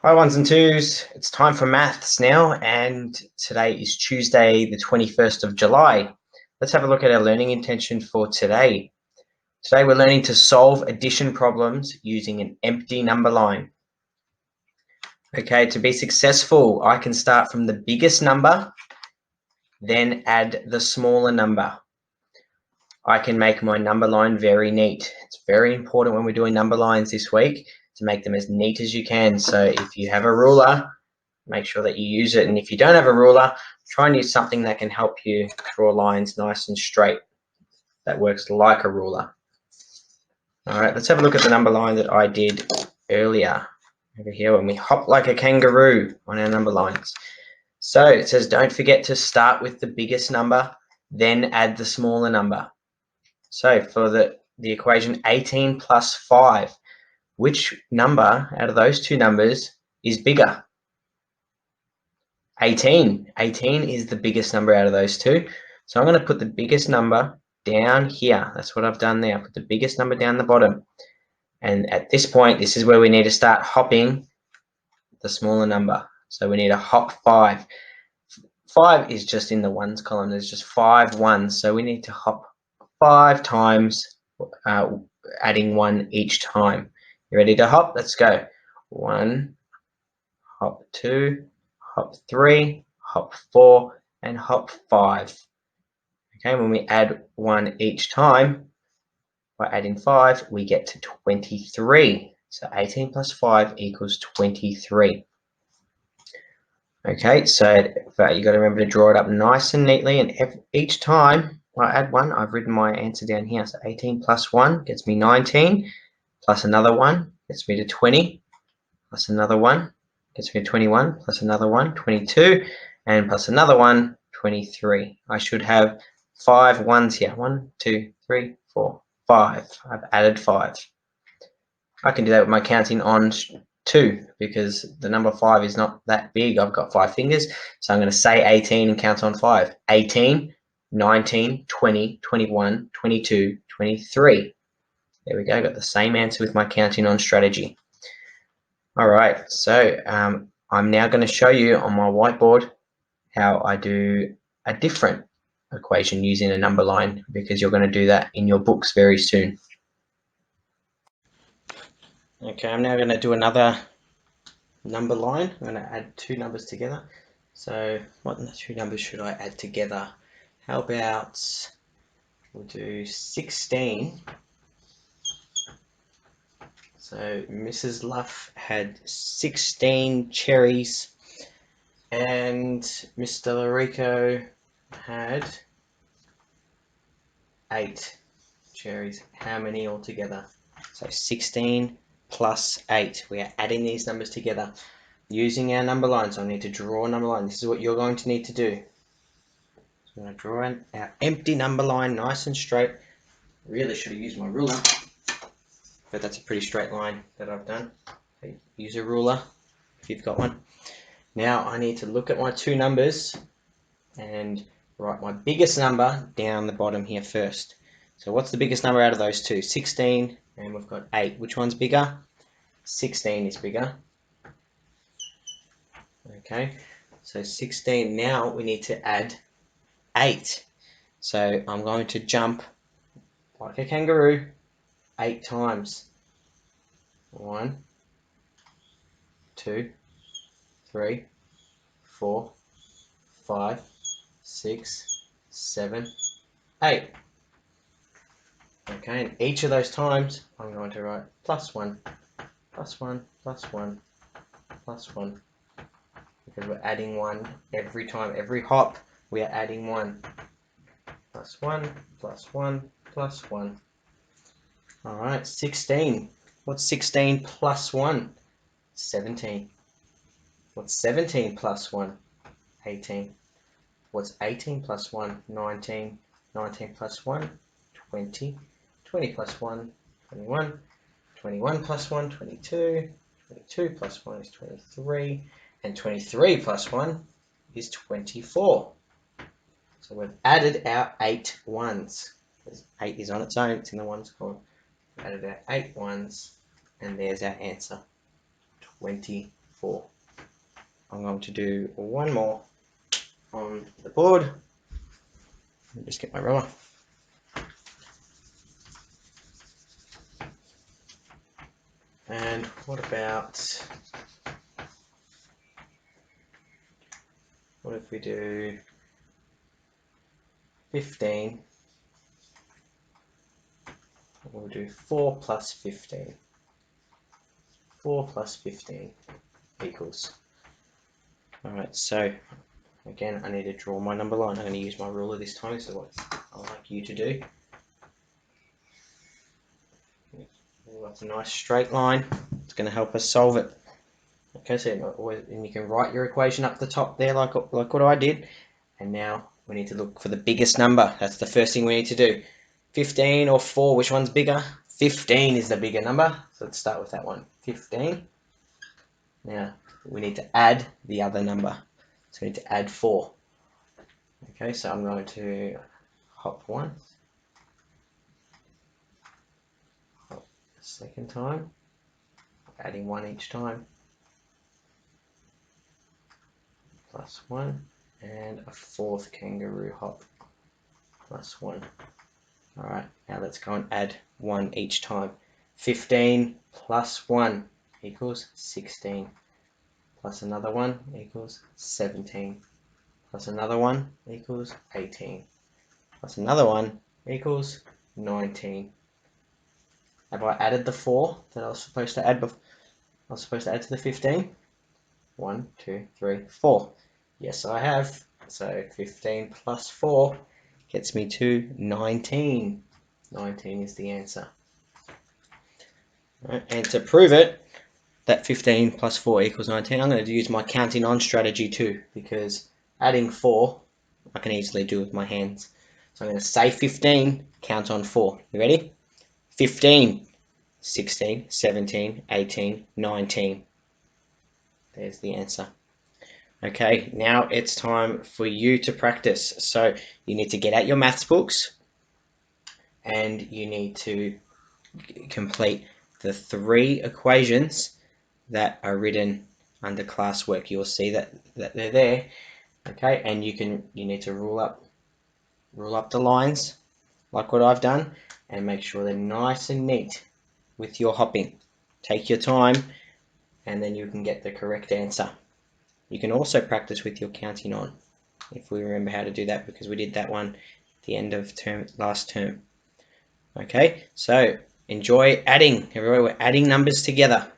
Hi, ones and twos. It's time for maths now, and today is Tuesday, the 21st of July. Let's have a look at our learning intention for today. Today, we're learning to solve addition problems using an empty number line. Okay, to be successful, I can start from the biggest number, then add the smaller number. I can make my number line very neat. It's very important when we're doing number lines this week to make them as neat as you can. So if you have a ruler, make sure that you use it. And if you don't have a ruler, try and use something that can help you draw lines nice and straight. That works like a ruler. All right, let's have a look at the number line that I did earlier over here when we hop like a kangaroo on our number lines. So it says, don't forget to start with the biggest number, then add the smaller number. So for the equation 18 plus 5, which number out of those two numbers is bigger? 18. 18 is the biggest number out of those two. So I'm going to put the biggest number down here. That's what I've done there. Put the biggest number down the bottom. And at this point, this is where we need to start hopping the smaller number. So we need to hop 5. 5 is just in the ones column. There's just 5 ones. So we need to hop 5 times, adding 1 each time. You ready to hop? Let's go. 1, hop 2, hop 3, hop 4, and hop 5. Okay, when we add 1 each time, by adding 5, we get to 23. So 18 plus 5 equals 23. Okay, so you got to remember to draw it up nice and neatly, and each time I add 1, I've written my answer down here. So 18 plus 1 gets me 19, plus another 1 gets me to 20, plus another 1 gets me to 21, plus another 1, 22, and plus another 1, 23. I should have 5 ones here. 1, 2, 3, 4, 5. I've added 5. I can do that with my counting on 2 because the number 5 is not that big. I've got 5 fingers, so I'm going to say 18 and count on 5. 18, 19, 20, 21, 22, 23. There we go. Got the same answer with my counting on strategy. All right, so I'm now going to show you on my whiteboard how I do a different equation using a number line, because you're going to do that in your books very soon. Okay, I'm now going to do another number line. I'm going to add 2 numbers together. So what 2 numbers should I add together? How about we'll do 16. So Mrs. Luff had 16 cherries, and Mr. Larico had 8 cherries. How many altogether? So 16 plus 8. We are adding these numbers together using our number line. So I need to draw a number line. This is what you're going to need to do. So I'm going to draw our empty number line nice and straight. Really should have used my ruler, but that's a pretty straight line that I've done. So use a ruler if you've got one. Now I need to look at my 2 numbers and write my biggest number down the bottom here first. So what's the biggest number out of those 2? 16, and we've got 8. Which one's bigger? 16 is bigger. Okay, so 16. Now we need to add 8. So I'm going to jump like a kangaroo 8 times. 1, 2, 3, 4, 5, 6, 7, 8. Okay, and each of those times I'm going to write plus 1, plus 1, plus 1, plus 1, because we're adding 1 every time. Every hop we are adding 1. Plus 1, plus 1, plus 1. All right, 16. What's 16 plus 1? 17. What's 17 plus 1? 18. What's 18 plus 1? 19. 19 plus 1? 20. 20 plus 1? 21. 21 plus 1? 22. 22 plus 1 is 23. And 23 plus 1 is 24. So we've added our 8 ones. 8 is on its own, it's in the ones column. We've added our 8 ones, and there's our answer, 24. 4. I'm going to do one more on the board. Let me just get my ruler. And what if we do 15? We'll do 4 plus 15. 4 plus 15 equals. Alright, so again, I need to draw my number line. I'm going to use my ruler this time, so what I'd like you to do. That's a nice straight line. It's going to help us solve it. Okay, so and you can write your equation up the top there like what I did. And now we need to look for the biggest number. That's the first thing we need to do. 15 or 4, which one's bigger? 15 is the bigger number. So let's start with that one. 15. Now we need to add the other number. So we need to add 4. Okay, so I'm going to hop once. Hop the second time. Adding 1 each time. Plus 1. And a 4th kangaroo hop. Plus 1. Alright, now let's go and add 1 each time. 15 plus 1 equals 16. Plus another 1 equals 17. Plus another 1 equals 18. Plus another 1 equals 19. Have I added the 4 that I was supposed to add before? I was supposed to add to the 15? 1, 2, 3, 4. Yes, I have. So 15 plus 4 gets me to 19. 19 is the answer. Right, and to prove it, that 15 plus 4 equals 19, I'm going to use my counting on strategy too, because adding 4, I can easily do with my hands. So I'm going to say 15, count on 4. You ready? 15, 16, 17, 18, 19. There's the answer. Okay, now it's time for you to practice. So you need to get out your maths books and you need to complete the 3 equations that are written under classwork. You'll see that they're there. Okay, and you need to rule up the lines like what I've done and make sure they're nice and neat with your hopping. Take your time and then you can get the correct answer. You can also practice with your counting on, if we remember how to do that, because we did that one at the end of last term. Okay, so enjoy adding. Everybody, we're adding numbers together.